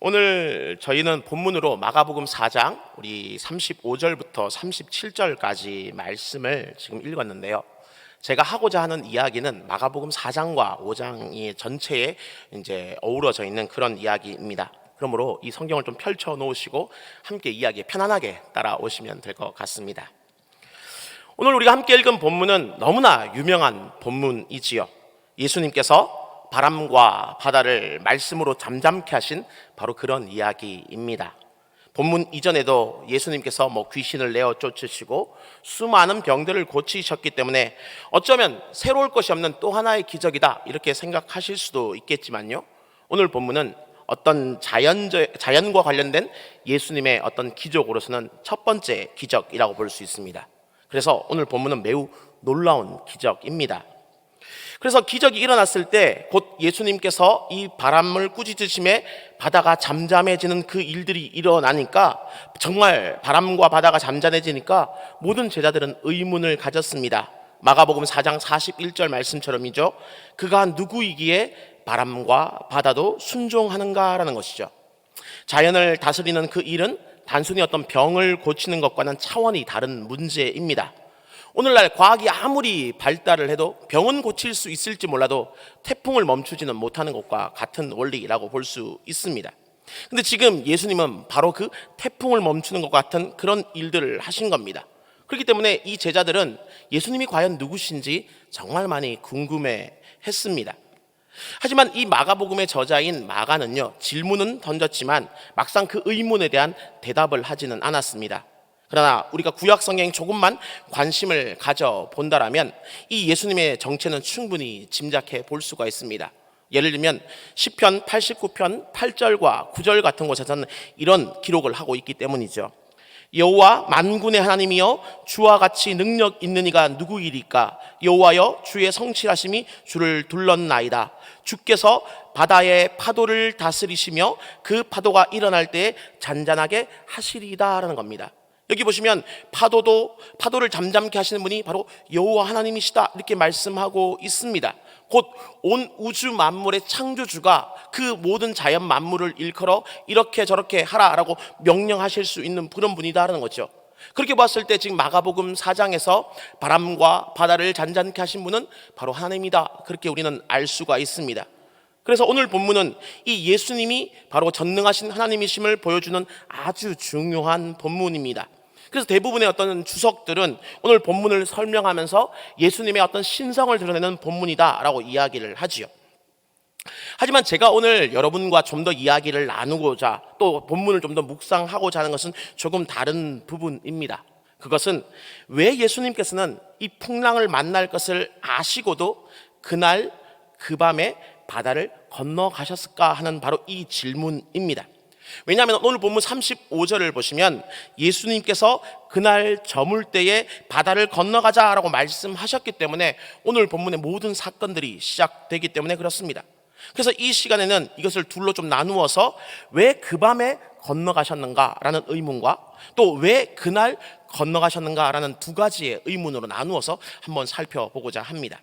오늘 저희는 본문으로 마가복음 4장 우리 35절부터 37절까지 말씀을 지금 읽었는데요. 제가 하고자 하는 이야기는 마가복음 4장과 5장이 전체에 이제 어우러져 있는 그런 이야기입니다. 그러므로 이 성경을 좀 펼쳐 놓으시고 함께 이야기에 편안하게 따라오시면 될 것 같습니다. 오늘 우리가 함께 읽은 본문은 너무나 유명한 본문이지요. 예수님께서 바람과 바다를 말씀으로 잠잠케 하신 바로 그런 이야기입니다. 본문 이전에도 예수님께서 귀신을 내어 쫓으시고 수많은 병들을 고치셨기 때문에 어쩌면 새로울 것이 없는 또 하나의 기적이다 이렇게 생각하실 수도 있겠지만요, 오늘 본문은 어떤 자연과 관련된 예수님의 어떤 기적으로서는 첫 번째 기적이라고 볼 수 있습니다. 그래서 오늘 본문은 매우 놀라운 기적입니다. 그래서 기적이 일어났을 때 곧 예수님께서 이 바람을 꾸짖으심에 바다가 잠잠해지는 그 일들이 일어나니까, 정말 바람과 바다가 잠잠해지니까 모든 제자들은 의문을 가졌습니다. 마가복음 4장 41절 말씀처럼이죠. 그가 누구이기에 바람과 바다도 순종하는가라는 것이죠. 자연을 다스리는 그 일은 단순히 어떤 병을 고치는 것과는 차원이 다른 문제입니다. 오늘날 과학이 아무리 발달을 해도 병은 고칠 수 있을지 몰라도 태풍을 멈추지는 못하는 것과 같은 원리라고 볼 수 있습니다. 근데 지금 예수님은 바로 그 태풍을 멈추는 것 같은 그런 일들을 하신 겁니다. 그렇기 때문에 이 제자들은 예수님이 과연 누구신지 정말 많이 궁금해 했습니다. 하지만 이 마가복음의 저자인 마가는요, 질문은 던졌지만 막상 그 의문에 대한 대답을 하지는 않았습니다. 그러나 우리가 구약 성경에 조금만 관심을 가져본다라면 이 예수님의 정체는 충분히 짐작해 볼 수가 있습니다. 예를 들면 시편 89편 8절과 9절 같은 곳에서는 이런 기록을 하고 있기 때문이죠. 여호와 만군의 하나님이여, 주와 같이 능력 있는 이가 누구이리까? 여호와여, 주의 성실하심이 주를 둘렀나이다. 주께서 바다의 파도를 다스리시며 그 파도가 일어날 때 잔잔하게 하시리이다라는 겁니다. 여기 보시면 파도를 잠잠케 하시는 분이 바로 여호와 하나님이시다 이렇게 말씀하고 있습니다. 곧 온 우주 만물의 창조주가 그 모든 자연 만물을 일컬어 이렇게 저렇게 하라라고 명령하실 수 있는 그런 분이다라는 거죠. 그렇게 봤을 때 지금 마가복음 4장에서 바람과 바다를 잔잔케 하신 분은 바로 하나님이다, 그렇게 우리는 알 수가 있습니다. 그래서 오늘 본문은 이 예수님이 바로 전능하신 하나님이심을 보여주는 아주 중요한 본문입니다. 그래서 대부분의 어떤 주석들은 오늘 본문을 설명하면서 예수님의 어떤 신성을 드러내는 본문이다라고 이야기를 하지요. 하지만 제가 오늘 여러분과 좀 더 이야기를 나누고자, 또 본문을 좀 더 묵상하고자 하는 것은 조금 다른 부분입니다. 그것은 왜 예수님께서는 이 풍랑을 만날 것을 아시고도 그날 그 밤에 바다를 건너가셨을까 하는 바로 이 질문입니다. 왜냐하면 오늘 본문 35절을 보시면 예수님께서 그날 저물 때에 바다를 건너가자라고 말씀하셨기 때문에 오늘 본문의 모든 사건들이 시작되기 때문에 그렇습니다. 그래서 이 시간에는 이것을 둘로 좀 나누어서 왜 그 밤에 건너가셨는가라는 의문과 또 왜 그날 건너가셨는가라는 두 가지의 의문으로 나누어서 한번 살펴보고자 합니다.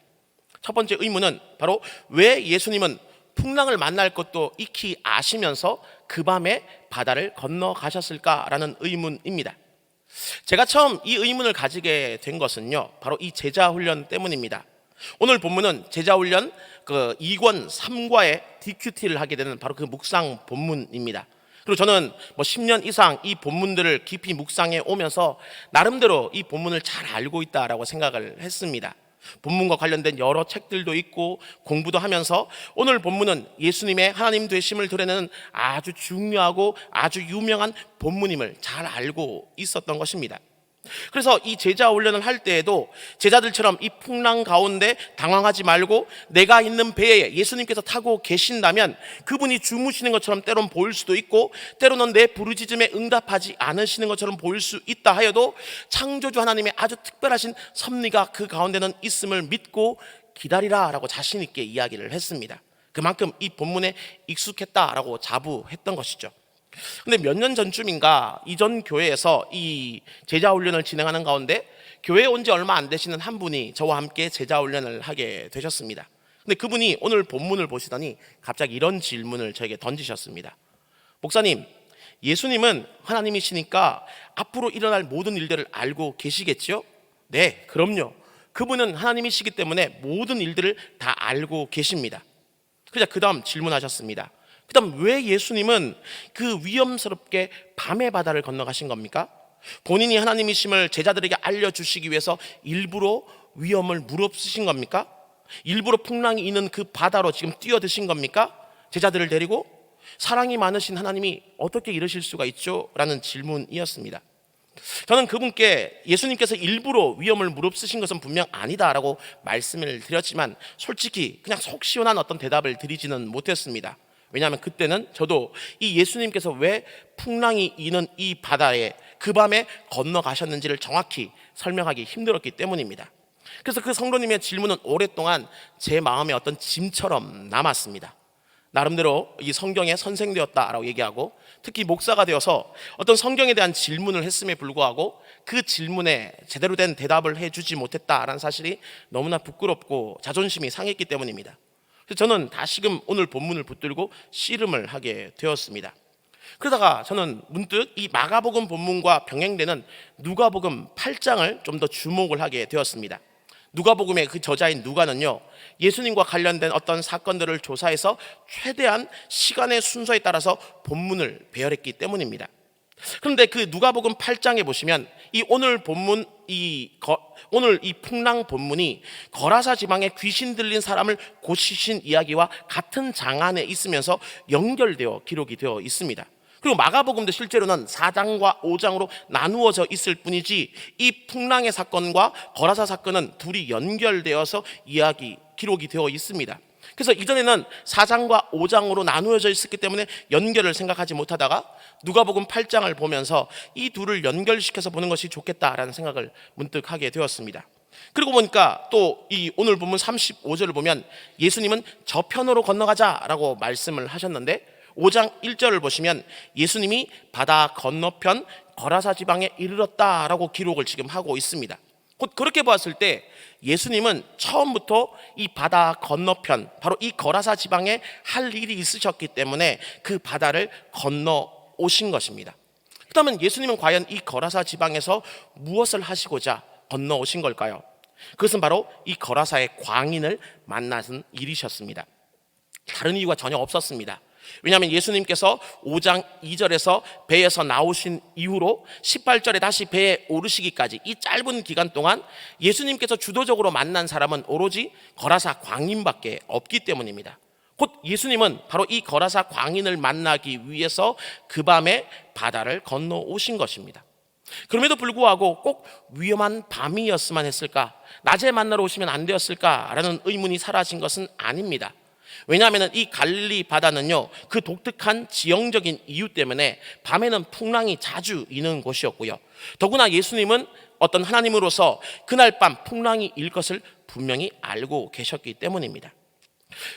첫 번째 의문은 바로 왜 예수님은 풍랑을 만날 것도 익히 아시면서 그 밤에 바다를 건너가셨을까라는 의문입니다. 제가 처음 이 의문을 가지게 된 것은요, 바로 이 제자훈련 때문입니다. 오늘 본문은 제자훈련 2권 3과의 DQT를 하게 되는 바로 그 묵상 본문입니다. 그리고 저는 10년 이상 이 본문들을 깊이 묵상해 오면서 나름대로 이 본문을 잘 알고 있다라고 생각을 했습니다. 본문과 관련된 여러 책들도 있고 공부도 하면서 오늘 본문은 예수님의 하나님 되심을 드러내는 아주 중요하고 아주 유명한 본문임을 잘 알고 있었던 것입니다. 그래서 이 제자 훈련을 할 때에도 제자들처럼 이 풍랑 가운데 당황하지 말고 내가 있는 배에 예수님께서 타고 계신다면 그분이 주무시는 것처럼 때론 보일 수도 있고, 때로는 내 부르짖음에 응답하지 않으시는 것처럼 보일 수 있다 하여도 창조주 하나님의 아주 특별하신 섭리가 그 가운데는 있음을 믿고 기다리라 라고 자신 있게 이야기를 했습니다. 그만큼 이 본문에 익숙했다라고 자부했던 것이죠. 근데 몇 년 전쯤인가 이전 교회에서 이 제자훈련을 진행하는 가운데 교회에 온 지 얼마 안 되시는 한 분이 저와 함께 제자훈련을 하게 되셨습니다. 근데 그분이 오늘 본문을 보시더니 갑자기 이런 질문을 저에게 던지셨습니다. 목사님, 예수님은 하나님이시니까 앞으로 일어날 모든 일들을 알고 계시겠죠? 네, 그럼요. 그분은 하나님이시기 때문에 모든 일들을 다 알고 계십니다. 그러자 그 다음 질문하셨습니다. 그 다음 왜 예수님은 그 위험스럽게 밤의 바다를 건너가신 겁니까? 본인이 하나님이심을 제자들에게 알려주시기 위해서 일부러 위험을 무릅쓰신 겁니까? 일부러 풍랑이 있는 그 바다로 지금 뛰어드신 겁니까? 제자들을 데리고? 사랑이 많으신 하나님이 어떻게 이러실 수가 있죠? 라는 질문이었습니다. 저는 그분께 예수님께서 일부러 위험을 무릅쓰신 것은 분명 아니다라고 말씀을 드렸지만 솔직히 그냥 속 시원한 어떤 대답을 드리지는 못했습니다. 왜냐하면 그때는 저도 이 예수님께서 왜 풍랑이 있는 이 바다에 그 밤에 건너가셨는지를 정확히 설명하기 힘들었기 때문입니다. 그래서 그 성도님의 질문은 오랫동안 제 마음에 어떤 짐처럼 남았습니다. 나름대로 이 성경의 선생되었다라고 얘기하고 특히 목사가 되어서 어떤 성경에 대한 질문을 했음에 불구하고 그 질문에 제대로 된 대답을 해주지 못했다라는 사실이 너무나 부끄럽고 자존심이 상했기 때문입니다. 그래서 저는 다시금 오늘 본문을 붙들고 씨름을 하게 되었습니다. 그러다가 저는 문득 이 마가복음 본문과 병행되는 누가복음 8장을 좀 더 주목을 하게 되었습니다. 누가복음의 그 저자인 누가는요, 예수님과 관련된 어떤 사건들을 조사해서 최대한 시간의 순서에 따라서 본문을 배열했기 때문입니다. 그런데 그 누가복음 8장에 보시면 이 오늘 본문 오늘 이 풍랑 본문이 거라사 지방에 귀신 들린 사람을 고치신 이야기와 같은 장안에 있으면서 연결되어 기록이 되어 있습니다. 그리고 마가복음도 실제로는 4장과 5장으로 나누어져 있을 뿐이지 이 풍랑의 사건과 거라사 사건은 둘이 연결되어서 기록이 되어 있습니다. 그래서 이전에는 4장과 5장으로 나누어져 있었기 때문에 연결을 생각하지 못하다가 누가복음 8장을 보면서 이 둘을 연결시켜서 보는 것이 좋겠다라는 생각을 문득 하게 되었습니다. 그리고 보니까 또 이 오늘 본문 35절을 보면 예수님은 저편으로 건너가자라고 말씀을 하셨는데 5장 1절을 보시면 예수님이 바다 건너편 거라사 지방에 이르렀다라고 기록을 지금 하고 있습니다. 곧 그렇게 보았을 때 예수님은 처음부터 이 바다 건너편 바로 이 거라사 지방에 할 일이 있으셨기 때문에 그 바다를 건너 오신 것입니다. 그렇다면 예수님은 과연 이 거라사 지방에서 무엇을 하시고자 건너 오신 걸까요? 그것은 바로 이 거라사의 광인을 만나는 일이셨습니다. 다른 이유가 전혀 없었습니다. 왜냐하면 예수님께서 5장 2절에서 배에서 나오신 이후로 18절에 다시 배에 오르시기까지 이 짧은 기간 동안 예수님께서 주도적으로 만난 사람은 오로지 거라사 광인밖에 없기 때문입니다. 곧 예수님은 바로 이 거라사 광인을 만나기 위해서 그 밤에 바다를 건너오신 것입니다. 그럼에도 불구하고 꼭 위험한 밤이었으면 했을까? 낮에 만나러 오시면 안 되었을까라는 의문이 사라진 것은 아닙니다. 왜냐하면 이 갈릴리 바다는요, 그 독특한 지형적인 이유 때문에 밤에는 풍랑이 자주 있는 곳이었고요. 더구나 예수님은 어떤 하나님으로서 그날 밤 풍랑이 일 것을 분명히 알고 계셨기 때문입니다.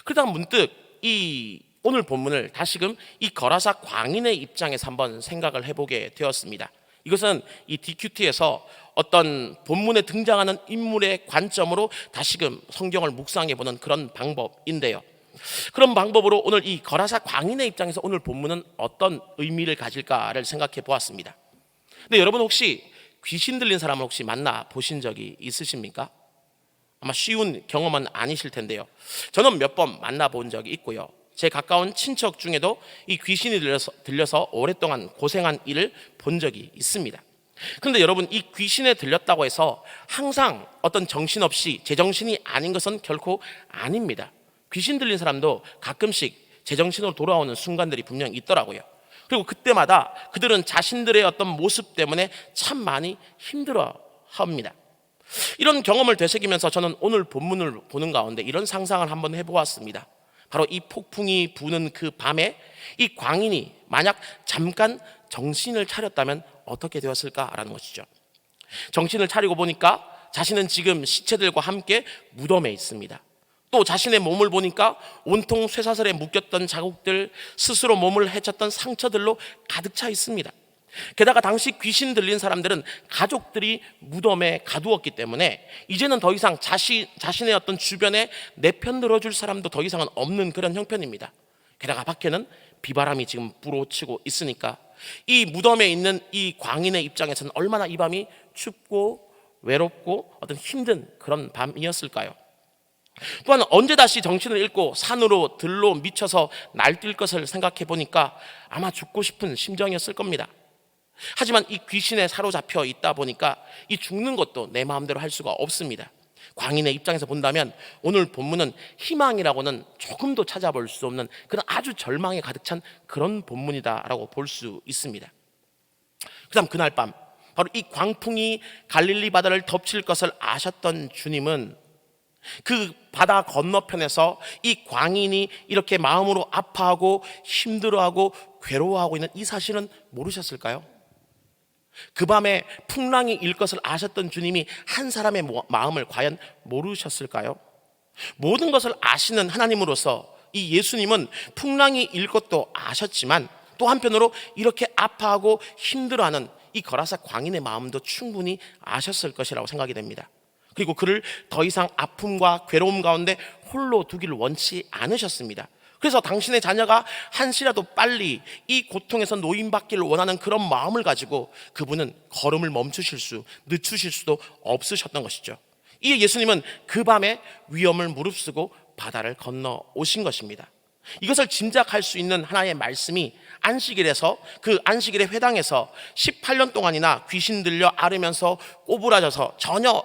그러다가 문득 이 오늘 본문을 다시금 이 거라사 광인의 입장에서 한번 생각을 해보게 되었습니다. 이것은 이 DQT에서 어떤 본문에 등장하는 인물의 관점으로 다시금 성경을 묵상해 보는 그런 방법인데요. 그런 방법으로 오늘 이 거라사 광인의 입장에서 오늘 본문은 어떤 의미를 가질까를 생각해 보았습니다. 근데 여러분 혹시 귀신 들린 사람을 혹시 만나 보신 적이 있으십니까? 아마 쉬운 경험은 아니실 텐데요. 저는 몇 번 만나본 적이 있고요. 제 가까운 친척 중에도 이 귀신이 들려서 오랫동안 고생한 일을 본 적이 있습니다. 그런데 여러분, 이 귀신에 들렸다고 해서 항상 어떤 정신없이 제정신이 아닌 것은 결코 아닙니다. 귀신 들린 사람도 가끔씩 제정신으로 돌아오는 순간들이 분명 있더라고요. 그리고 그때마다 그들은 자신들의 어떤 모습 때문에 참 많이 힘들어합니다. 이런 경험을 되새기면서 저는 오늘 본문을 보는 가운데 이런 상상을 한번 해보았습니다. 바로 이 폭풍이 부는 그 밤에 이 광인이 만약 잠깐 정신을 차렸다면 어떻게 되었을까라는 것이죠. 정신을 차리고 보니까 자신은 지금 시체들과 함께 무덤에 있습니다. 또 자신의 몸을 보니까 온통 쇠사슬에 묶였던 자국들, 스스로 몸을 헤쳤던 상처들로 가득 차 있습니다. 게다가 당시 귀신 들린 사람들은 가족들이 무덤에 가두었기 때문에 이제는 더 이상 자신의 어떤 주변에 내 편 들어줄 사람도 더 이상은 없는 그런 형편입니다. 게다가 밖에는 비바람이 지금 불어치고 있으니까 이 무덤에 있는 이 광인의 입장에서는 얼마나 이 밤이 춥고 외롭고 어떤 힘든 그런 밤이었을까요? 또한 언제 다시 정신을 잃고 산으로 들로 미쳐서 날뛸 것을 생각해 보니까 아마 죽고 싶은 심정이었을 겁니다. 하지만 이 귀신에 사로잡혀 있다 보니까 이 죽는 것도 내 마음대로 할 수가 없습니다. 광인의 입장에서 본다면 오늘 본문은 희망이라고는 조금도 찾아볼 수 없는 그런 아주 절망에 가득 찬 그런 본문이다라고 볼 수 있습니다. 그다음 그날 밤 바로 이 광풍이 갈릴리 바다를 덮칠 것을 아셨던 주님은 그 바다 건너편에서 이 광인이 이렇게 마음으로 아파하고 힘들어하고 괴로워하고 있는 이 사실은 모르셨을까요? 그 밤에 풍랑이 일 것을 아셨던 주님이 한 사람의 마음을 과연 모르셨을까요? 모든 것을 아시는 하나님으로서 이 예수님은 풍랑이 일 것도 아셨지만 또 한편으로 이렇게 아파하고 힘들어하는 이 거라사 광인의 마음도 충분히 아셨을 것이라고 생각이 됩니다. 그리고 그를 더 이상 아픔과 괴로움 가운데 홀로 두기를 원치 않으셨습니다. 그래서 당신의 자녀가 한시라도 빨리 이 고통에서 노임받기를 원하는 그런 마음을 가지고 그분은 걸음을 늦추실 수도 없으셨던 것이죠. 이 예수님은 그 밤에 위험을 무릅쓰고 바다를 건너 오신 것입니다. 이것을 짐작할 수 있는 하나의 말씀이 안식일에서 그 안식일의 회당에서 18년 동안이나 귀신 들려 앓으면서 꼬부라져서 전혀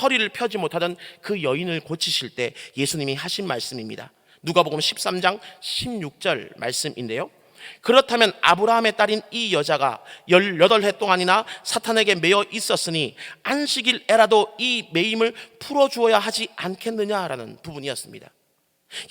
허리를 펴지 못하던 그 여인을 고치실 때 예수님이 하신 말씀입니다. 누가복음 13장 16절 말씀인데요. 그렇다면 아브라함의 딸인 이 여자가 18해 동안이나 사탄에게 매여 있었으니 안식일에라도 이 매임을 풀어주어야 하지 않겠느냐라는 부분이었습니다.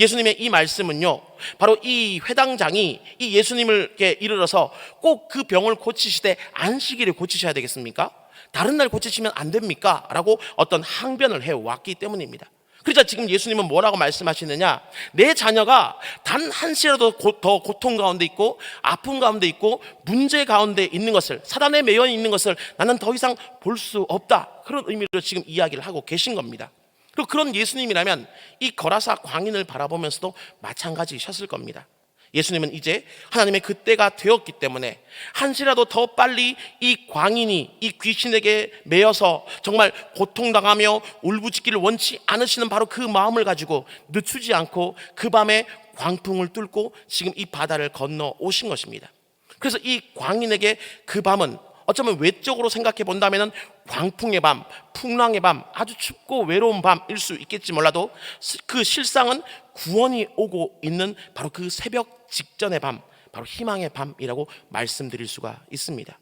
예수님의 이 말씀은요, 바로 이 회당장이 이 예수님을게 이르러서 꼭 그 병을 고치시되 안식일에 고치셔야 되겠습니까? 다른 날 고치시면 안 됩니까? 라고 어떤 항변을 해왔기 때문입니다. 그러자 지금 예수님은 뭐라고 말씀하시느냐, 내 자녀가 단 한시라도 더 고통 가운데 있고 아픔 가운데 있고 문제 가운데 있는 것을, 사단에 매여 있는 것을 나는 더 이상 볼 수 없다, 그런 의미로 지금 이야기를 하고 계신 겁니다. 그리고 그런 예수님이라면 이 거라사 광인을 바라보면서도 마찬가지셨을 겁니다. 예수님은 이제 하나님의 그때가 되었기 때문에 한시라도 더 빨리 이 광인이 이 귀신에게 매여서 정말 고통당하며 울부짖기를 원치 않으시는 바로 그 마음을 가지고 늦추지 않고 그 밤에 광풍을 뚫고 지금 이 바다를 건너 오신 것입니다. 그래서 이 광인에게 그 밤은 어쩌면 외적으로 생각해 본다면 광풍의 밤, 풍랑의 밤, 아주 춥고 외로운 밤일 수 있겠지 몰라도 그 실상은 구원이 오고 있는 바로 그 새벽 직전의 밤, 바로 희망의 밤이라고 말씀드릴 수가 있습니다.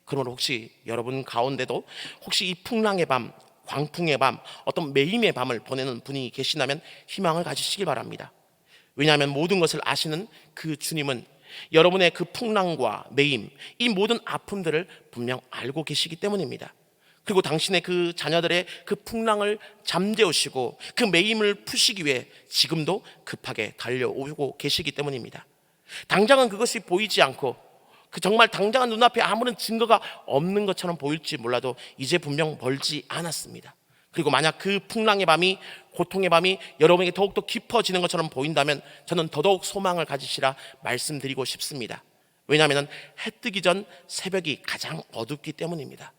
그러므로 혹시 여러분 가운데도 혹시 이 풍랑의 밤, 광풍의 밤, 어떤 매임의 밤을 보내는 분이 계시다면 희망을 가지시길 바랍니다. 왜냐하면 모든 것을 아시는 그 주님은 여러분의 그 풍랑과 매임, 이 모든 아픔들을 분명 알고 계시기 때문입니다. 그리고 당신의 그 자녀들의 그 풍랑을 잠재우시고 그 매임을 푸시기 위해 지금도 급하게 달려오고 계시기 때문입니다. 당장은 그것이 보이지 않고 그 정말 당장은 눈앞에 아무런 증거가 없는 것처럼 보일지 몰라도 이제 분명 멀지 않았습니다. 그리고 만약 그 풍랑의 밤이, 고통의 밤이 여러분에게 더욱더 깊어지는 것처럼 보인다면 저는 더더욱 소망을 가지시라 말씀드리고 싶습니다. 왜냐하면 해 뜨기 전 새벽이 가장 어둡기 때문입니다.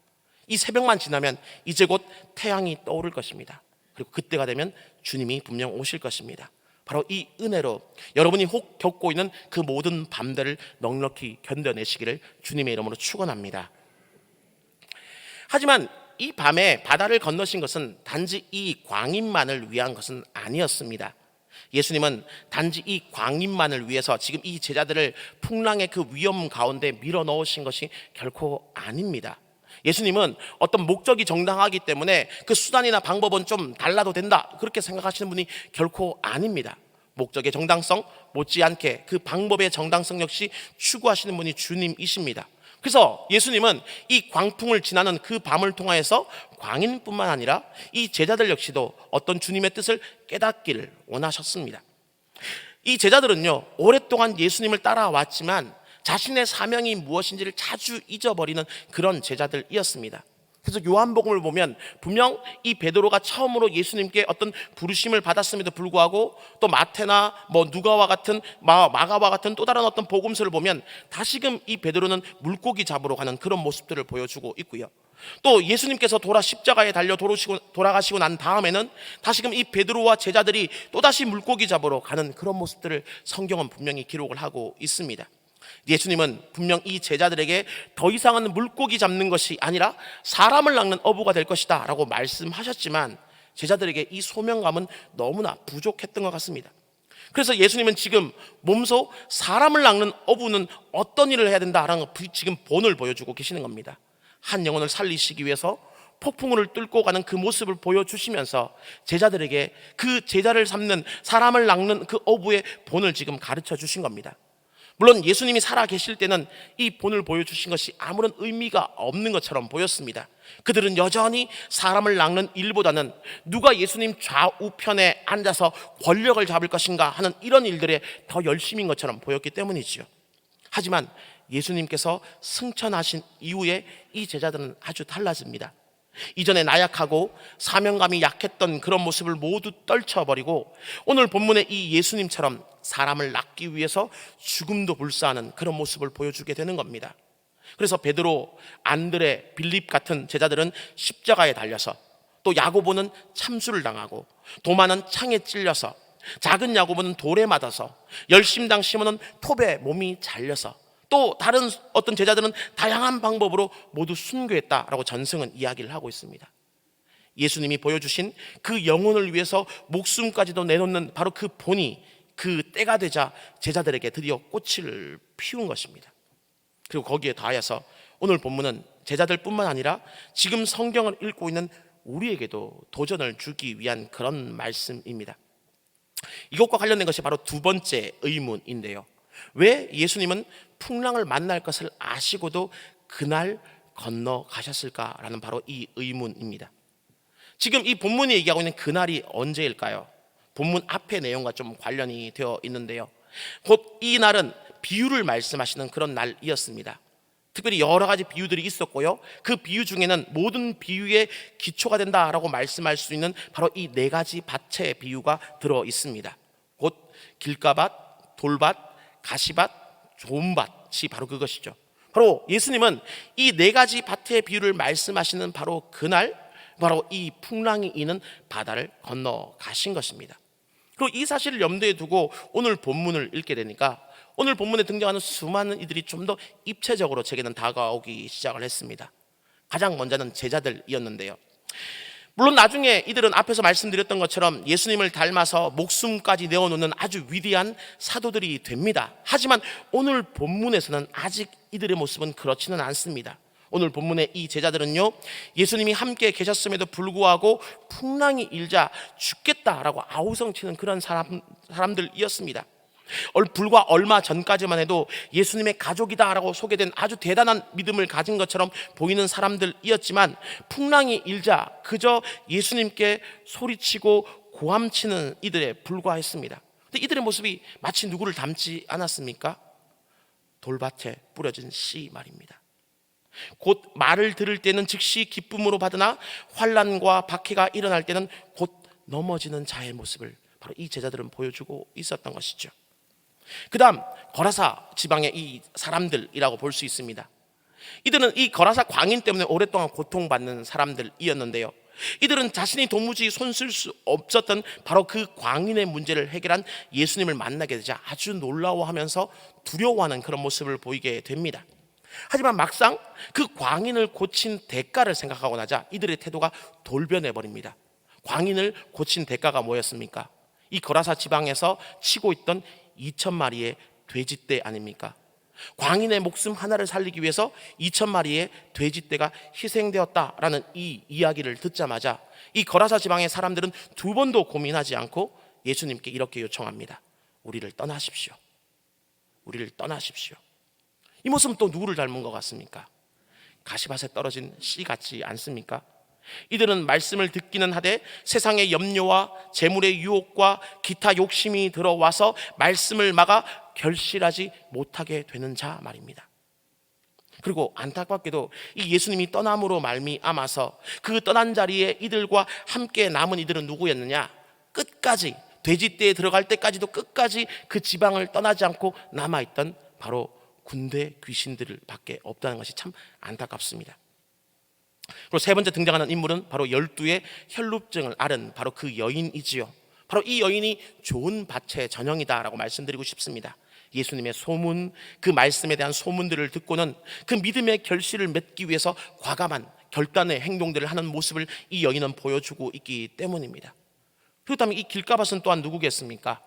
이 새벽만 지나면 이제 곧 태양이 떠오를 것입니다. 그리고 그때가 되면 주님이 분명 오실 것입니다. 바로 이 은혜로 여러분이 혹 겪고 있는 그 모든 밤들을 넉넉히 견뎌내시기를 주님의 이름으로 축원합니다. 하지만 이 밤에 바다를 건너신 것은 단지 이 광인만을 위한 것은 아니었습니다. 예수님은 단지 이 광인만을 위해서 지금 이 제자들을 풍랑의 그 위험 가운데 밀어 넣으신 것이 결코 아닙니다. 예수님은 어떤 목적이 정당하기 때문에 그 수단이나 방법은 좀 달라도 된다, 그렇게 생각하시는 분이 결코 아닙니다. 목적의 정당성 못지않게 그 방법의 정당성 역시 추구하시는 분이 주님이십니다. 그래서 예수님은 이 광풍을 지나는 그 밤을 통하여서 광인뿐만 아니라 이 제자들 역시도 어떤 주님의 뜻을 깨닫기를 원하셨습니다. 이 제자들은요, 오랫동안 예수님을 따라왔지만 자신의 사명이 무엇인지를 자주 잊어버리는 그런 제자들이었습니다. 그래서 요한복음을 보면 분명 이 베드로가 처음으로 예수님께 어떤 부르심을 받았음에도 불구하고 또 마태나 누가와 같은 마가와 같은 또 다른 어떤 복음서를 보면 다시금 이 베드로는 물고기 잡으러 가는 그런 모습들을 보여주고 있고요. 또 예수님께서 십자가에 달려 돌아가시고 난 다음에는 다시금 이 베드로와 제자들이 또다시 물고기 잡으러 가는 그런 모습들을 성경은 분명히 기록을 하고 있습니다. 예수님은 분명 이 제자들에게 더 이상은 물고기 잡는 것이 아니라 사람을 낚는 어부가 될 것이다 라고 말씀하셨지만 제자들에게 이 소명감은 너무나 부족했던 것 같습니다. 그래서 예수님은 지금 몸소 사람을 낚는 어부는 어떤 일을 해야 된다라는 지금 본을 보여주고 계시는 겁니다. 한 영혼을 살리시기 위해서 폭풍우를 뚫고 가는 그 모습을 보여주시면서 제자들에게 그 제자를 삼는 사람을 낚는 그 어부의 본을 지금 가르쳐 주신 겁니다. 물론 예수님이 살아 계실 때는 이 본을 보여주신 것이 아무런 의미가 없는 것처럼 보였습니다. 그들은 여전히 사람을 낚는 일보다는 누가 예수님 좌우편에 앉아서 권력을 잡을 것인가 하는 이런 일들에 더 열심인 것처럼 보였기 때문이지요. 하지만 예수님께서 승천하신 이후에 이 제자들은 아주 달라집니다. 이전에 나약하고 사명감이 약했던 그런 모습을 모두 떨쳐버리고 오늘 본문의 이 예수님처럼 사람을 낚기 위해서 죽음도 불사하는 그런 모습을 보여주게 되는 겁니다. 그래서 베드로, 안드레, 빌립 같은 제자들은 십자가에 달려서, 또 야고보는 참수를 당하고, 도마는 창에 찔려서, 작은 야고보는 돌에 맞아서, 열심당 시몬은 톱에 몸이 잘려서, 또 다른 어떤 제자들은 다양한 방법으로 모두 순교했다라고 전승은 이야기를 하고 있습니다. 예수님이 보여주신 그 영혼을 위해서 목숨까지도 내놓는 바로 그 본이 그 때가 되자 제자들에게 드디어 꽃을 피운 것입니다. 그리고 거기에 더하여서 오늘 본문은 제자들뿐만 아니라 지금 성경을 읽고 있는 우리에게도 도전을 주기 위한 그런 말씀입니다. 이것과 관련된 것이 바로 두 번째 의문인데요. 왜 예수님은 풍랑을 만날 것을 아시고도 그날 건너가셨을까라는 바로 이 의문입니다. 지금 이 본문이 얘기하고 있는 그날이 언제일까요? 본문 앞의 내용과 좀 관련이 되어 있는데요. 곧 이 날은 비유를 말씀하시는 그런 날이었습니다. 특별히 여러 가지 비유들이 있었고요. 그 비유 중에는 모든 비유의 기초가 된다라고 말씀할 수 있는 바로 이 네 가지 밭의 비유가 들어 있습니다. 곧 길가밭, 돌밭, 가시밭, 좋은 밭이 바로 그것이죠. 바로 예수님은 이 네 가지 밭의 비유를 말씀하시는 바로 그날, 바로 이 풍랑이 이는 바다를 건너가신 것입니다. 그리고 이 사실을 염두에 두고 오늘 본문을 읽게 되니까 오늘 본문에 등장하는 수많은 이들이 좀 더 입체적으로 제게는 다가오기 시작을 했습니다. 가장 먼저는 제자들이었는데요. 물론 나중에 이들은 앞에서 말씀드렸던 것처럼 예수님을 닮아서 목숨까지 내어놓는 아주 위대한 사도들이 됩니다. 하지만 오늘 본문에서는 아직 이들의 모습은 그렇지는 않습니다. 오늘 본문의 이 제자들은요, 예수님이 함께 계셨음에도 불구하고 풍랑이 일자 죽겠다라고 아우성치는 그런 사람들이었습니다. 불과 얼마 전까지만 해도 예수님의 가족이다라고 소개된 아주 대단한 믿음을 가진 것처럼 보이는 사람들이었지만 풍랑이 일자 그저 예수님께 소리치고 고함치는 이들에 불과했습니다. 근데 이들의 모습이 마치 누구를 닮지 않았습니까? 돌밭에 뿌려진 씨 말입니다. 곧 말을 들을 때는 즉시 기쁨으로 받으나 환난과 박해가 일어날 때는 곧 넘어지는 자의 모습을 바로 이 제자들은 보여주고 있었던 것이죠. 그 다음 거라사 지방의 이 사람들이라고 볼 수 있습니다. 이들은 이 거라사 광인 때문에 오랫동안 고통받는 사람들이었는데요. 이들은 자신이 도무지 손쓸 수 없었던 바로 그 광인의 문제를 해결한 예수님을 만나게 되자 아주 놀라워하면서 두려워하는 그런 모습을 보이게 됩니다. 하지만 막상 그 광인을 고친 대가를 생각하고 나자 이들의 태도가 돌변해 버립니다. 광인을 고친 대가가 뭐였습니까? 이 거라사 지방에서 치고 있던 2,000마리의 돼지떼 아닙니까? 광인의 목숨 하나를 살리기 위해서 2,000마리의 돼지떼가 희생되었다라는 이 이야기를 듣자마자 이 거라사 지방의 사람들은 두 번도 고민하지 않고 예수님께 이렇게 요청합니다. 우리를 떠나십시오. 우리를 떠나십시오. 이 모습은 또 누구를 닮은 것 같습니까? 가시밭에 떨어진 씨 같지 않습니까? 이들은 말씀을 듣기는 하되 세상의 염려와 재물의 유혹과 기타 욕심이 들어와서 말씀을 막아 결실하지 못하게 되는 자 말입니다. 그리고 안타깝게도 이 예수님이 떠남으로 말미암아서 그 떠난 자리에 이들과 함께 남은 이들은 누구였느냐? 끝까지 돼지떼에 들어갈 때까지도 끝까지 그 지방을 떠나지 않고 남아있던 바로 군대 귀신들 밖에 없다는 것이 참 안타깝습니다. 그리고 세 번째 등장하는 인물은 바로 12의 혈루증을 앓은 바로 그 여인이지요. 바로 이 여인이 좋은 밭의 전형이다라고 말씀드리고 싶습니다. 예수님의 소문, 그 말씀에 대한 소문들을 듣고는 그 믿음의 결실을 맺기 위해서 과감한 결단의 행동들을 하는 모습을 이 여인은 보여주고 있기 때문입니다. 그렇다면 이 길가밭은 또한 누구겠습니까?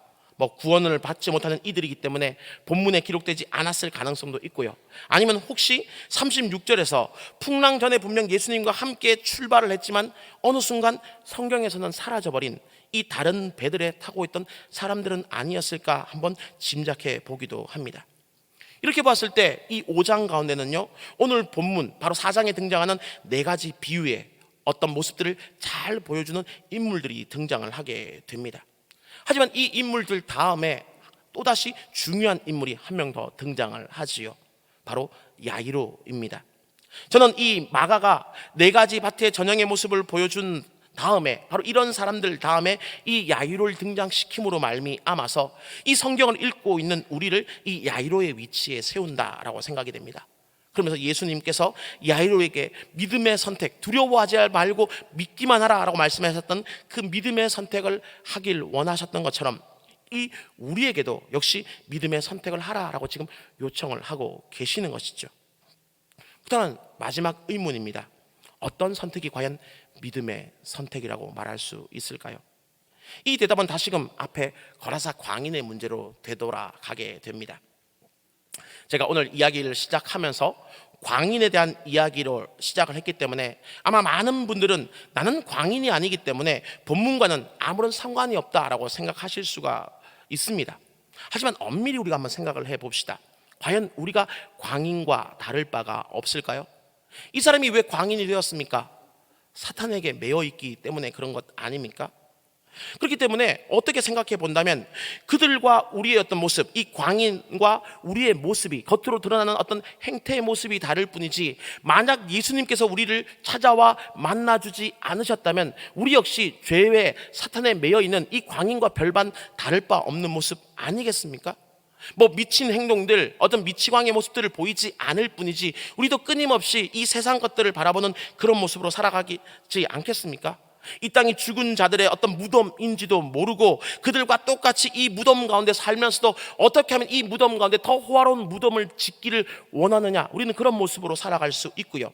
구원을 받지 못하는 이들이기 때문에 본문에 기록되지 않았을 가능성도 있고요. 아니면 혹시 36절에서 풍랑 전에 분명 예수님과 함께 출발을 했지만 어느 순간 성경에서는 사라져버린 이 다른 배들에 타고 있던 사람들은 아니었을까 한번 짐작해 보기도 합니다. 이렇게 봤을 때 이 5장 가운데는요, 오늘 본문 바로 4장에 등장하는 4가지 비유의 어떤 모습들을 잘 보여주는 인물들이 등장을 하게 됩니다. 하지만 이 인물들 다음에 또다시 중요한 인물이 한 명 더 등장을 하지요. 바로 야이로입니다. 저는 이 마가가 4가지 밭의 전형의 모습을 보여준 다음에 바로 이런 사람들 다음에 이 야이로를 등장시킴으로 말미암아서 이 성경을 읽고 있는 우리를 이 야이로의 위치에 세운다라고 생각이 됩니다. 그러면서 예수님께서 야이로에게 믿음의 선택, 두려워하지 말고 믿기만 하라라고 말씀하셨던 그 믿음의 선택을 하길 원하셨던 것처럼 이 우리에게도 역시 믿음의 선택을 하라라고 지금 요청을 하고 계시는 것이죠. 그다음 마지막 의문입니다. 어떤 선택이 과연 믿음의 선택이라고 말할 수 있을까요? 이 대답은 다시금 앞에 거라사 광인의 문제로 되돌아가게 됩니다. 제가 오늘 이야기를 시작하면서 광인에 대한 이야기로 시작을 했기 때문에 아마 많은 분들은 나는 광인이 아니기 때문에 본문과는 아무런 상관이 없다라고 생각하실 수가 있습니다. 하지만 엄밀히 우리가 한번 생각을 해봅시다. 과연 우리가 광인과 다를 바가 없을까요? 이 사람이 왜 광인이 되었습니까? 사탄에게 매여 있기 때문에 그런 것 아닙니까? 그렇기 때문에 어떻게 생각해 본다면 그들과 우리의 어떤 모습, 이 광인과 우리의 모습이 겉으로 드러나는 어떤 행태의 모습이 다를 뿐이지, 만약 예수님께서 우리를 찾아와 만나주지 않으셨다면 우리 역시 죄의 사탄에 매여 있는 이 광인과 별반 다를 바 없는 모습 아니겠습니까? 미친 행동들, 어떤 미치광이의 모습들을 보이지 않을 뿐이지 우리도 끊임없이 이 세상 것들을 바라보는 그런 모습으로 살아가지 않겠습니까? 이 땅이 죽은 자들의 어떤 무덤인지도 모르고 그들과 똑같이 이 무덤 가운데 살면서도 어떻게 하면 이 무덤 가운데 더 호화로운 무덤을 짓기를 원하느냐, 우리는 그런 모습으로 살아갈 수 있고요.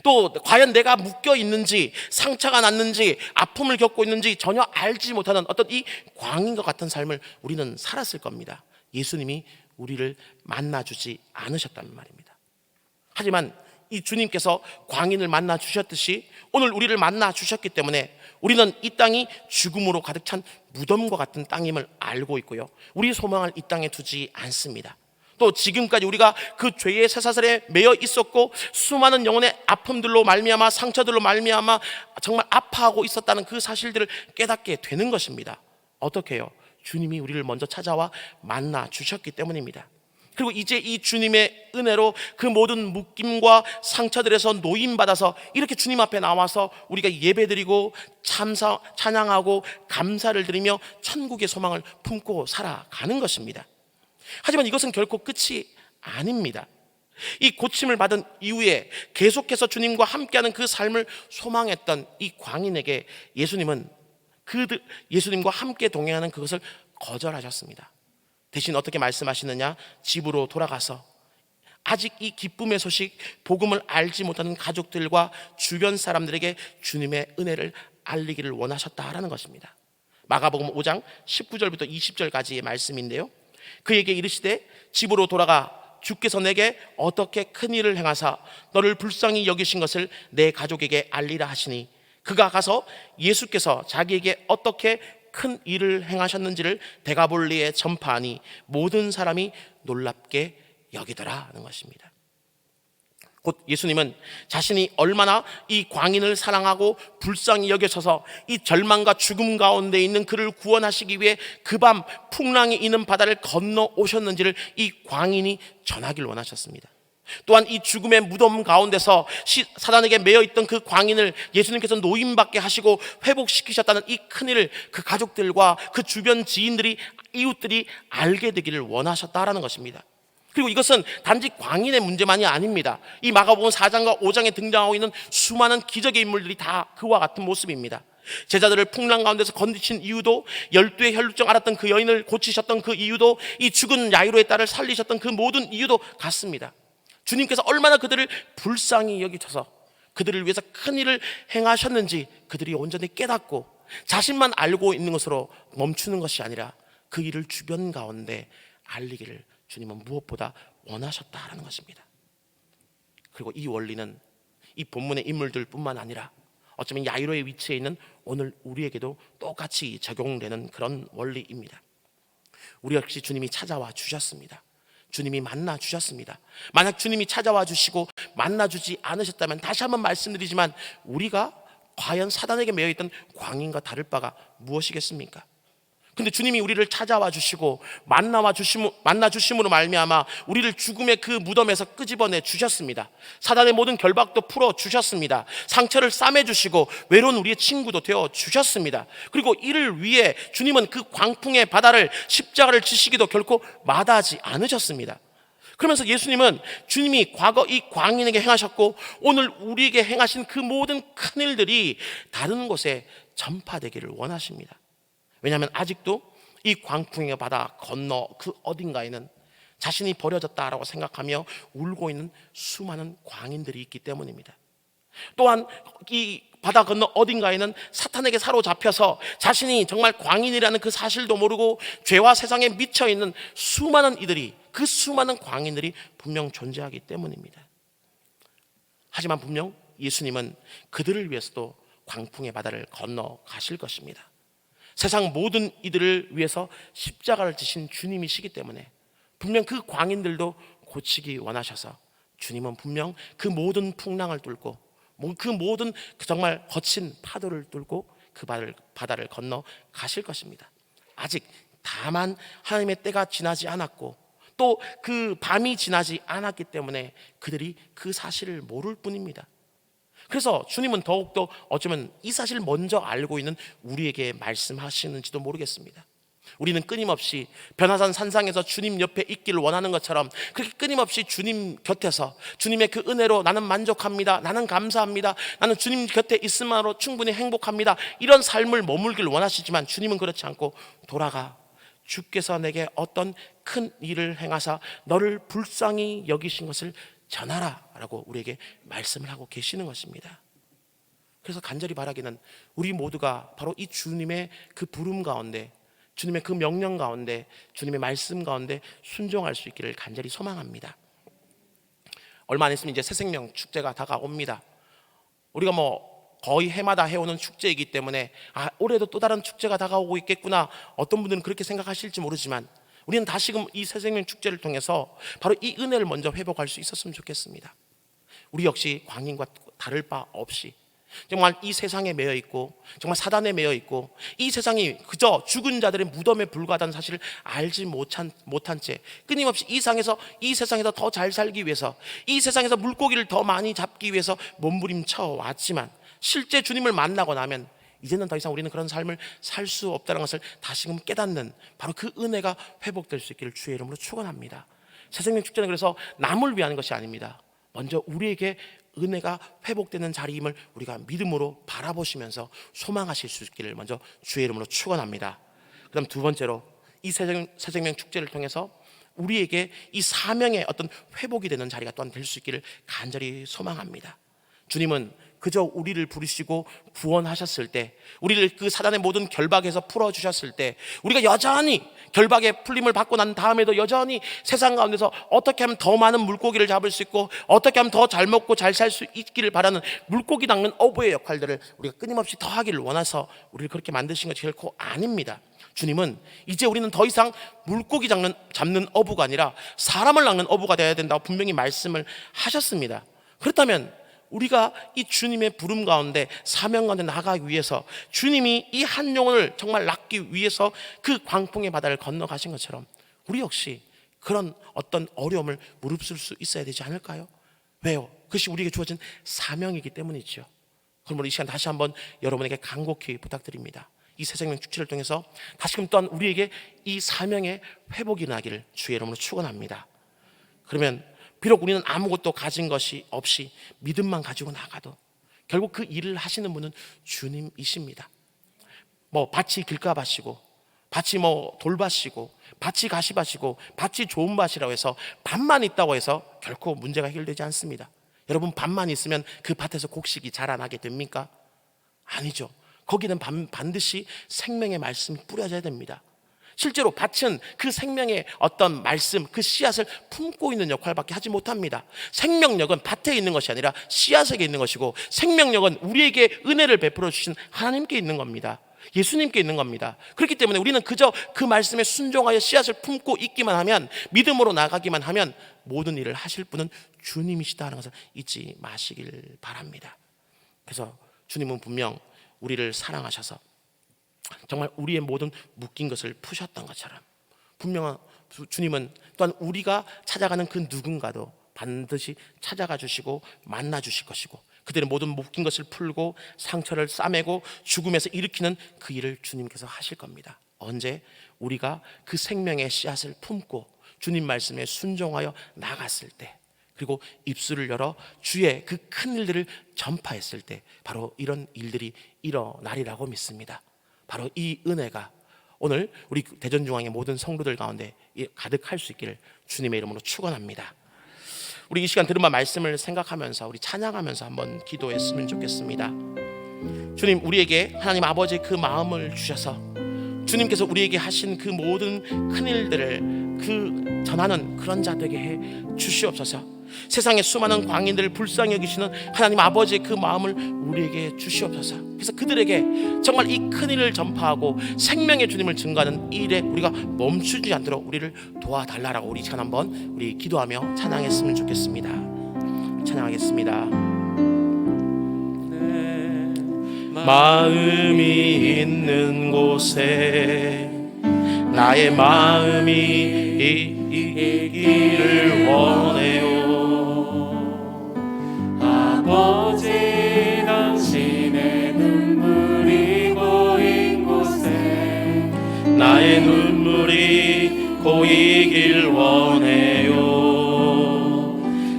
또 과연 내가 묶여 있는지, 상처가 났는지, 아픔을 겪고 있는지 전혀 알지 못하는 어떤 이 광인과 같은 삶을 우리는 살았을 겁니다. 예수님이 우리를 만나주지 않으셨다는 말입니다. 하지만 이 주님께서 광인을 만나 주셨듯이 오늘 우리를 만나 주셨기 때문에 우리는 이 땅이 죽음으로 가득 찬 무덤과 같은 땅임을 알고 있고요, 우리 소망을 이 땅에 두지 않습니다. 또 지금까지 우리가 그 죄의 쇠사슬에 매여 있었고 수많은 영혼의 아픔들로 말미암아, 상처들로 말미암아 정말 아파하고 있었다는 그 사실들을 깨닫게 되는 것입니다. 어떻게 해요? 주님이 우리를 먼저 찾아와 만나 주셨기 때문입니다. 그리고 이제 이 주님의 은혜로 그 모든 묶임과 상처들에서 노임받아서 이렇게 주님 앞에 나와서 우리가 예배드리고 찬양하고 감사를 드리며 천국의 소망을 품고 살아가는 것입니다. 하지만 이것은 결코 끝이 아닙니다. 이 고침을 받은 이후에 계속해서 주님과 함께하는 그 삶을 소망했던 이 광인에게 예수님은 예수님과 함께 동행하는 그것을 거절하셨습니다. 대신 어떻게 말씀하시느냐? 집으로 돌아가서 아직 이 기쁨의 소식, 복음을 알지 못하는 가족들과 주변 사람들에게 주님의 은혜를 알리기를 원하셨다라는 것입니다. 마가복음 5장 19절부터 20절까지의 말씀인데요, 그에게 이르시되 집으로 돌아가 주께서 내게 어떻게 큰 일을 행하사 너를 불쌍히 여기신 것을 내 가족에게 알리라 하시니, 그가 가서 예수께서 자기에게 어떻게 큰 일을 행하셨는지를 데가볼리에 전파하니 모든 사람이 놀랍게 여기더라 하는 것입니다. 곧 예수님은 자신이 얼마나 이 광인을 사랑하고 불쌍히 여겨셔서 이 절망과 죽음 가운데 있는 그를 구원하시기 위해 그 밤 풍랑이 있는 바다를 건너 오셨는지를 이 광인이 전하길 원하셨습니다. 또한 이 죽음의 무덤 가운데서 사단에게 매여있던 그 광인을 예수님께서 노임받게 하시고 회복시키셨다는 이 큰일을 그 가족들과 그 주변 지인들이, 이웃들이 알게 되기를 원하셨다라는 것입니다. 그리고 이것은 단지 광인의 문제만이 아닙니다. 이 마가복음 4장과 5장에 등장하고 있는 수많은 기적의 인물들이 다 그와 같은 모습입니다. 제자들을 풍랑 가운데서 건지신 이유도, 12의 혈루증 앓았던 그 여인을 고치셨던 그 이유도, 이 죽은 야이로의 딸을 살리셨던 그 모든 이유도 같습니다. 주님께서 얼마나 그들을 불쌍히 여기셔서 그들을 위해서 큰 일을 행하셨는지 그들이 온전히 깨닫고 자신만 알고 있는 것으로 멈추는 것이 아니라 그 일을 주변 가운데 알리기를 주님은 무엇보다 원하셨다라는 것입니다. 그리고 이 원리는 이 본문의 인물들뿐만 아니라 어쩌면 야이로의 위치에 있는 오늘 우리에게도 똑같이 적용되는 그런 원리입니다. 우리 역시 주님이 찾아와 주셨습니다. 주님이 만나 주셨습니다. 만약 주님이 찾아와 주시고 만나 주지 않으셨다면 다시 한번 말씀드리지만 우리가 과연 사단에게 매여있던 광인과 다를 바가 무엇이겠습니까? 근데 주님이 우리를 찾아와 주시고 만나 주심으로 말미암아 우리를 죽음의 그 무덤에서 끄집어내 주셨습니다. 사단의 모든 결박도 풀어 주셨습니다. 상처를 싸매 주시고 외로운 우리의 친구도 되어 주셨습니다. 그리고 이를 위해 주님은 그 광풍의 바다를, 십자가를 지시기도 결코 마다하지 않으셨습니다. 그러면서 예수님은 주님이 과거 이 광인에게 행하셨고 오늘 우리에게 행하신 그 모든 큰 일들이 다른 곳에 전파되기를 원하십니다. 왜냐하면 아직도 이 광풍의 바다 건너 그 어딘가에는 자신이 버려졌다라고 생각하며 울고 있는 수많은 광인들이 있기 때문입니다. 또한 이 바다 건너 어딘가에는 사탄에게 사로잡혀서 자신이 정말 광인이라는 그 사실도 모르고 죄와 세상에 미쳐있는 수많은 이들이, 그 수많은 광인들이 분명 존재하기 때문입니다. 하지만 분명 예수님은 그들을 위해서도 광풍의 바다를 건너 가실 것입니다. 세상 모든 이들을 위해서 십자가를 지신 주님이시기 때문에 분명 그 광인들도 고치기 원하셔서 주님은 분명 그 모든 풍랑을 뚫고 그 모든 정말 거친 파도를 뚫고 그 바다를 건너 가실 것입니다. 아직 다만 하나님의 때가 지나지 않았고 또 그 밤이 지나지 않았기 때문에 그들이 그 사실을 모를 뿐입니다. 그래서 주님은 더욱더 어쩌면 이 사실을 먼저 알고 있는 우리에게 말씀하시는지도 모르겠습니다. 우리는 끊임없이 변화산 산상에서 주님 옆에 있기를 원하는 것처럼 그렇게 끊임없이 주님 곁에서 주님의 그 은혜로 나는 만족합니다, 나는 감사합니다, 나는 주님 곁에 있음으로 충분히 행복합니다, 이런 삶을 머물길 원하시지만 주님은 그렇지 않고 돌아가 주께서 내게 어떤 큰 일을 행하사 너를 불쌍히 여기신 것을 전하라 라고 우리에게 말씀을 하고 계시는 것입니다. 그래서 간절히 바라기는 우리 모두가 바로 이 주님의 그 부름 가운데, 주님의 그 명령 가운데, 주님의 말씀 가운데 순종할 수 있기를 간절히 소망합니다. 얼마 안 있으면 이제 새생명 축제가 다가옵니다. 우리가 거의 해마다 해오는 축제이기 때문에 올해도 또 다른 축제가 다가오고 있겠구나, 어떤 분들은 그렇게 생각하실지 모르지만 우리는 다시금 이 새생명 축제를 통해서 바로 이 은혜를 먼저 회복할 수 있었으면 좋겠습니다. 우리 역시 광인과 다를 바 없이 정말 이 세상에 매여 있고 정말 사단에 매여 있고 이 세상이 그저 죽은 자들의 무덤에 불과하다는 사실을 알지 못한 채 끊임없이 이 세상에서 더 잘 살기 위해서, 이 세상에서 물고기를 더 많이 잡기 위해서 몸부림쳐 왔지만 실제 주님을 만나고 나면 이제는 더 이상 우리는 그런 삶을 살 수 없다는 것을 다시금 깨닫는 바로 그 은혜가 회복될 수 있기를 주의 이름으로 축원합니다. 새생명 축제는 그래서 남을 위한 것이 아닙니다. 먼저 우리에게 은혜가 회복되는 자리임을 우리가 믿음으로 바라보시면서 소망하실 수 있기를 먼저 주의 이름으로 축원합니다. 그다음 두 번째로 이 새생명 축제를 통해서 우리에게 이 사명의 어떤 회복이 되는 자리가 또한 될 수 있기를 간절히 소망합니다. 주님은 그저 우리를 부르시고 구원하셨을 때, 우리를 그 사단의 모든 결박에서 풀어주셨을 때, 우리가 여전히 결박의 풀림을 받고 난 다음에도 여전히 세상 가운데서 어떻게 하면 더 많은 물고기를 잡을 수 있고 어떻게 하면 더 잘 먹고 잘 살 수 있기를 바라는 물고기 낚는 어부의 역할들을 우리가 끊임없이 더 하기를 원해서 우리를 그렇게 만드신 것이 결코 아닙니다. 주님은 이제 우리는 더 이상 물고기 잡는 어부가 아니라 사람을 낚는 어부가 되어야 된다고 분명히 말씀을 하셨습니다. 그렇다면 우리가 이 주님의 부름 가운데 사명 가운데 나가기 위해서 주님이 이 한 영혼을 정말 낚기 위해서 그 광풍의 바다를 건너가신 것처럼 우리 역시 그런 어떤 어려움을 무릅쓸 수 있어야 되지 않을까요? 왜요? 그것이 우리에게 주어진 사명이기 때문이죠. 그럼 우리 이 시간 다시 한번 여러분에게 간곡히 부탁드립니다. 이 새생명 축제를 통해서 다시금 또한 우리에게 이 사명의 회복이 나기를 주의 이름으로 축원합니다. 그러면 비록 우리는 아무것도 가진 것이 없이 믿음만 가지고 나가도 결국 그 일을 하시는 분은 주님이십니다. 뭐 밭이 길가밭이고 밭이 뭐 돌밭이고 밭이 가시밭이고 밭이 좋은 밭이라고 해서 밭만 있다고 해서 결코 문제가 해결되지 않습니다. 여러분, 밭만 있으면 그 밭에서 곡식이 자라나게 됩니까? 아니죠. 거기는 반드시 생명의 말씀이 뿌려져야 됩니다. 실제로 밭은 그 생명의 어떤 말씀, 그 씨앗을 품고 있는 역할밖에 하지 못합니다. 생명력은 밭에 있는 것이 아니라 씨앗에게 있는 것이고, 생명력은 우리에게 은혜를 베풀어 주신 하나님께 있는 겁니다. 예수님께 있는 겁니다. 그렇기 때문에 우리는 그저 그 말씀에 순종하여 씨앗을 품고 있기만 하면, 믿음으로 나가기만 하면 모든 일을 하실 분은 주님이시다는 것을 잊지 마시길 바랍니다. 그래서 주님은 분명 우리를 사랑하셔서 정말 우리의 모든 묶인 것을 푸셨던 것처럼, 분명한 주님은 또한 우리가 찾아가는 그 누군가도 반드시 찾아가 주시고 만나 주실 것이고, 그들의 모든 묶인 것을 풀고 상처를 싸매고 죽음에서 일으키는 그 일을 주님께서 하실 겁니다. 언제? 우리가 그 생명의 씨앗을 품고 주님 말씀에 순종하여 나갔을 때, 그리고 입술을 열어 주의 그 큰 일들을 전파했을 때, 바로 이런 일들이 일어나리라고 믿습니다. 바로 이 은혜가 오늘 우리 대전중앙의 모든 성도들 가운데 가득할 수 있기를 주님의 이름으로 축원합니다. 우리 이 시간 들은 말씀을 생각하면서 우리 찬양하면서 한번 기도했으면 좋겠습니다. 주님, 우리에게 하나님 아버지의 그 마음을 주셔서 주님께서 우리에게 하신 그 모든 큰 일들을 그 전하는 그런 자 되게 해 주시옵소서. 세상의 수많은 광인들을 불쌍히 여기시는 하나님 아버지의 그 마음을 우리에게 주시옵소서. 그래서 그들에게 정말 이 큰 일을 전파하고 생명의 주님을 증거하는 이 일에 우리가 멈추지 않도록 우리를 도와달라라고 우리 시간 한번 우리 기도하며 찬양했으면 좋겠습니다. 찬양하겠습니다. 마음이 있는 곳에 나의 마음이 있기를 원해요. 아버지, 당신의 눈물이 고인 곳에 나의 눈물이 고이길 원해요.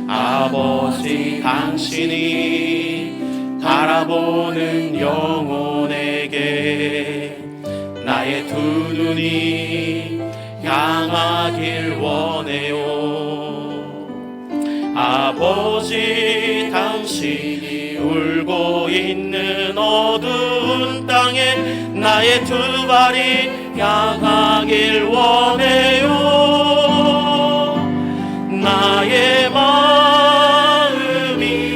아버지, 당신이 바라보는 영혼에게 나의 두 눈이 향하길 원해요. 아버지, 당신이 울고 있는 어두운 땅에 나의 두 발이 향하길 원해요. 나의 마음이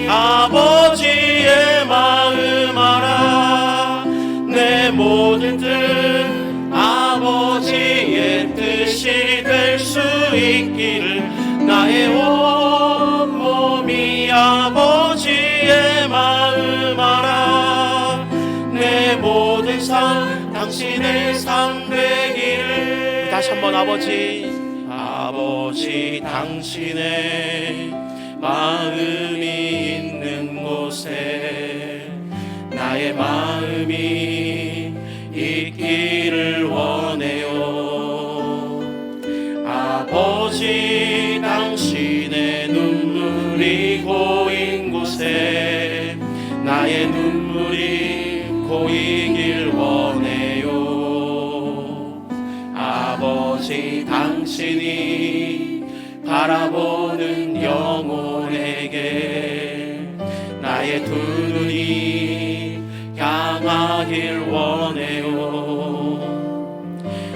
아버지의 마음 알아. 내 모든 뜻 아버지의 뜻이 될 수 있기를 나의 온 몸이 아버지의 마음 알아. 내 모든 삶 당신의 삶 되기를. 다시 한번 아버지, 아버지, 당신의 마음이 있는 곳에 나의 마음이 있기를 원해요. 아버지, 당신의 눈물이 고인 곳에 나의 눈물이 고이길 원해요. 아버지, 당신이 바라보는 영혼에게 나의 두 눈이 향하길 원해요.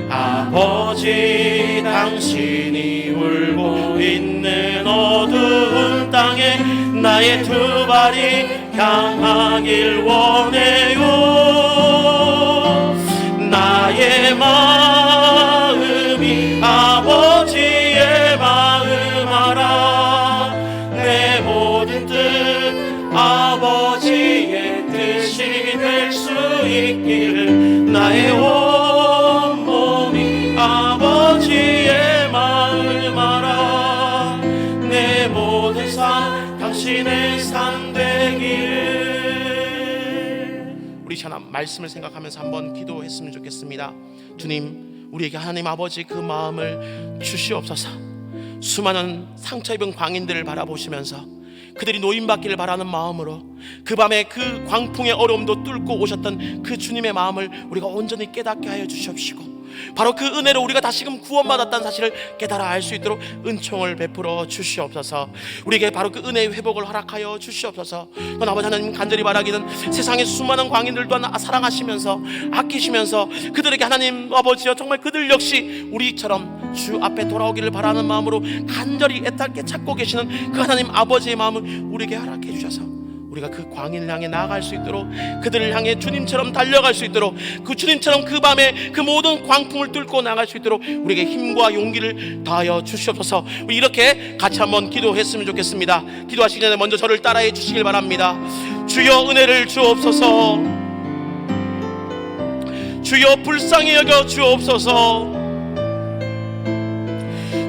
아버지, 당신이 울고 있는 어두운 땅에 나의 두 발이 향하길 원해요. 나의 마음이 아버지의 마음 알아. 내 모든 뜻 아버지의 뜻이 될 수 있기를 나의 온 몸이 아버지의 마음 모든 삶 당신의 삶 되기를. 우리 시간 말씀을 생각하면서 한번 기도했으면 좋겠습니다. 주님, 우리에게 하나님 아버지 그 마음을 주시옵소서. 수많은 상처 입은 광인들을 바라보시면서 그들이 노임받기를 바라는 마음으로 그 밤에 그 광풍의 어려움도 뚫고 오셨던 그 주님의 마음을 우리가 온전히 깨닫게 하여 주시옵시고, 바로 그 은혜로 우리가 다시금 구원받았다는 사실을 깨달아 알 수 있도록 은총을 베풀어 주시옵소서. 우리에게 바로 그 은혜의 회복을 허락하여 주시옵소서. 또 아버지 하나님, 간절히 바라기는 세상의 수많은 광인들도 사랑하시면서 아끼시면서 그들에게 하나님 아버지여 정말 그들 역시 우리처럼 주 앞에 돌아오기를 바라는 마음으로 간절히 애타게 찾고 계시는 그 하나님 아버지의 마음을 우리에게 허락해 주셔서 우리가 그 광인을 향해 나아갈 수 있도록, 그들을 향해 주님처럼 달려갈 수 있도록, 그 주님처럼 그 밤에 그 모든 광풍을 뚫고 나갈 수 있도록 우리에게 힘과 용기를 다하여 주시옵소서. 우리 이렇게 같이 한번 기도했으면 좋겠습니다. 기도하시기 전에 먼저 저를 따라해 주시길 바랍니다. 주여 은혜를 주옵소서. 주여 불쌍히 여겨 주옵소서.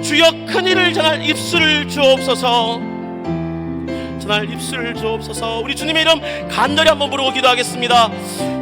주여 큰일을 전할 입술을 주옵소서. 전할 입술을 주옵소서. 우리 주님의 이름 간절히 한번 부르고 기도하겠습니다.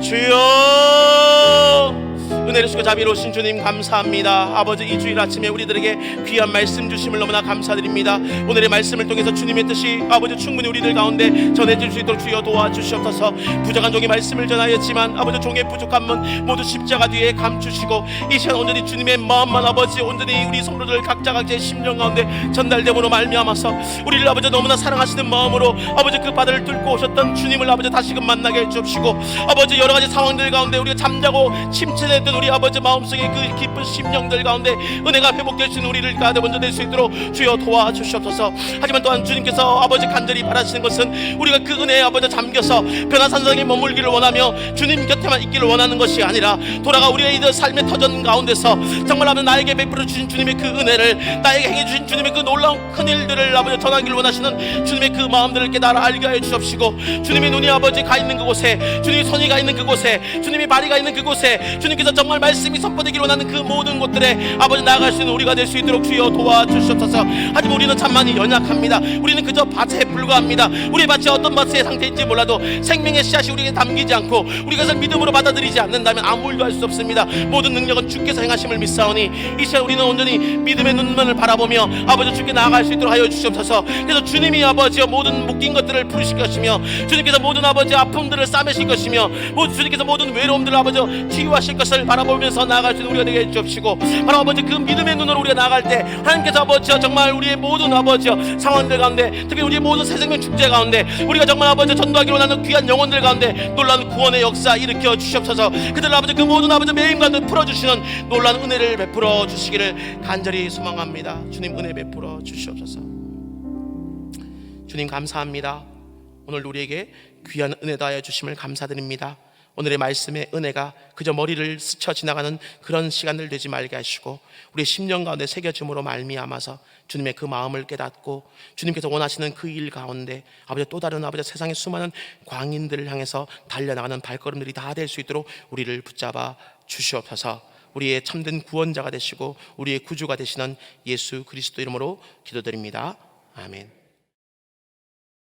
주여, 은혜를 주시고 자비로우신 주님 감사합니다. 아버지, 이 주일 아침에 우리들에게 귀한 말씀 주심을 너무나 감사드립니다. 오늘의 말씀을 통해서 주님의 뜻이 아버지 충분히 우리들 가운데 전해질 수 있도록 주여 도와주시옵소서. 부족한 종의 말씀을 전하였지만 아버지 종의 부족함은 모두 십자가 뒤에 감추시고 이 시간 온전히 주님의 마음만 아버지 온전히 우리 성도들 각자 각자의 심령 가운데 전달됨으로 말미암아서 우리를 아버지 너무나 사랑하시는 마음으로 아버지 그 바다를 뚫고 오셨던 주님을 아버지 다시금 만나게 해주시고, 아버지 여러 가지 상황들 가운데 우리가 잠자고 침체됐던 우리 아버지 마음속에 그 깊은 심령들 가운데 은혜가 회복될 수 있는 우리를 가운데 먼저 될 수 있도록 주여 도와주시옵소서. 하지만 또한 주님께서 아버지 간절히 바라시는 것은 우리가 그 은혜에 아버지 잠겨서 변화산성에 머물기를 원하며 주님 곁에만 있기를 원하는 것이 아니라 돌아가 우리의 이 삶의 터전 가운데서 정말 아버지 나에게 베풀어 주신 주님의 그 은혜를, 나에게 행해 주신 주님의 그 놀라운 큰 일들을 아버지 전하기를 원하시는 주님의 그 마음들을 깨달아 알게 하여 주옵시고, 주님의 눈이 아버지 가 있는 그곳에, 주님의 손이 가 있는 그곳에, 주님의 발이 가 있는 그곳에 주님께서 정말 말씀이 선포되기를 원하는 그 모든 곳들에 아버지 나아갈 수 있는 우리가 될 수 있도록 주여 도와주시옵소서. 하지만 우리는 참 많이 연약합니다. 우리는 그저 밭에 불과합니다. 우리 밭이 어떤 밭의 상태인지 몰라도 생명의 씨앗이 우리에게 담기지 않고 우리가 그것을 믿음으로 받아들이지 않는다면 아무 일도 할 수 없습니다. 모든 능력은 주께서 행하심을 믿사오니 이 시간 우리는 온전히 믿음의 눈만을 바라보며 아버지 주께 나아갈 수 있도록 하여 주시옵소서. 그래서 주님이 아버지여 모든 묶인 것들을 풀으실 것이며, 주님께서 모든 아버지 아픔들을 싸매실 것이며, 주님께서 모든 외로움들을 아버지 치유하실 것을 바라보면서 나아갈 수 있는 우리가 되게 해주옵시고, 바로 아버지 그 믿음의 눈으로 우리가 나아갈 때 하나님께서 아버지여 정말 우리의 모든 아버지여 상황들 가운데, 특히 우리의 모든 새생명 축제 가운데 우리가 정말 아버지 전도하기로 원하는 귀한 영혼들 가운데 놀라운 구원의 역사 일으켜 주시옵소서. 그들 아버지 그 모든 아버지 매임 가운데 풀어주시는 놀라운 은혜를 베풀어 주시기를 간절히 소망합니다. 주님 은혜 베풀어 주시옵소서. 주님 감사합니다. 오늘 우리에게 귀한 은혜 다하여 주심을 감사드립니다. 오늘의 말씀의 은혜가 그저 머리를 스쳐 지나가는 그런 시간들 되지 말게 하시고 우리의 심령 가운데 새겨짐으로 말미암아서 주님의 그 마음을 깨닫고 주님께서 원하시는 그 일 가운데 아버지 또 다른 아버지 세상의 수많은 광인들을 향해서 달려나가는 발걸음들이 다 될 수 있도록 우리를 붙잡아 주시옵소서. 우리의 참된 구원자가 되시고 우리의 구주가 되시는 예수 그리스도 이름으로 기도드립니다. 아멘.